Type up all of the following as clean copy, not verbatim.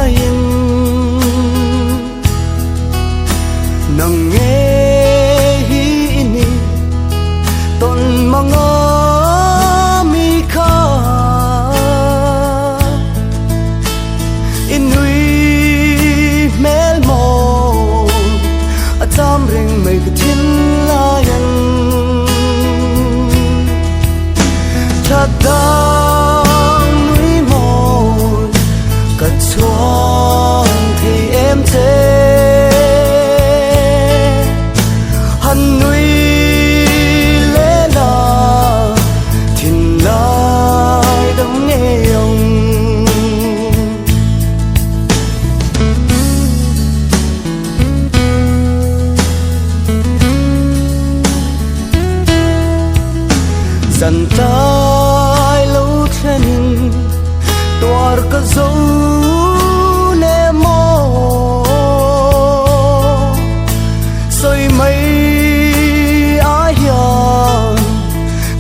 lain nang nghe hi ini ton mga mi kha inui mel mo atam ring mai ka thin lain thật đang núi mòn cất xuống thì em thế hằn núi lẽ là thiên lai đắm nghe ông dần tay lâu trên toar ka dấu nè mô soi mây ai hiền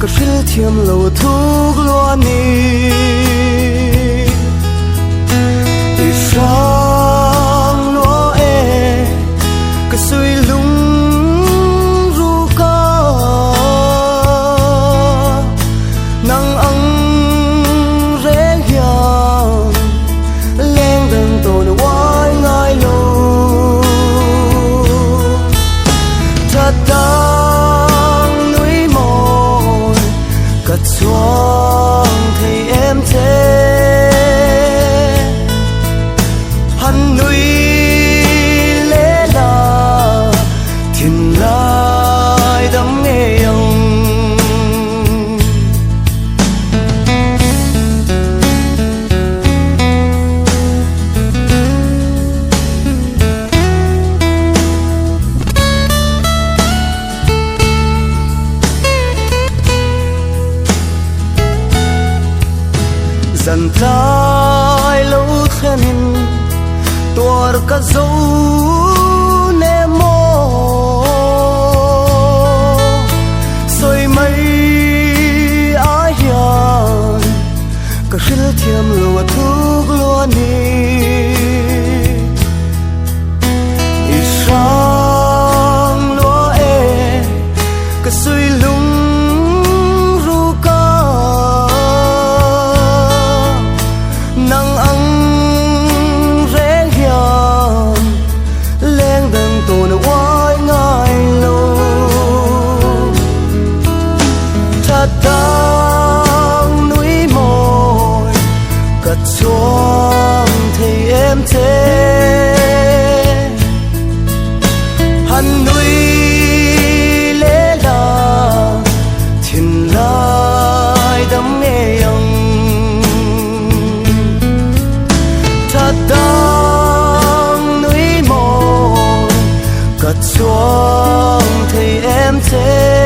ka phil thiam lâu thuốc loa ni sang loa e ka soi lung ru ka nang ang đang núi mòn cất xuống thì em thế hằn núi lẽ là thiên lai đắm nghe ông dần tay lâu khenin toar ka dấu nè mô soi mây ai hiền ka khil thiam lo thuốc lo ni isang lo e ka soi lung nang ang rẽ hiền lên đằng tổ nó quay ngay lâu thật đang núi mỏi cất xuống thì em thế hằn núi lẽ là thiên lai đắm nghe ông thật đang núi mòn cất xuống thì em thế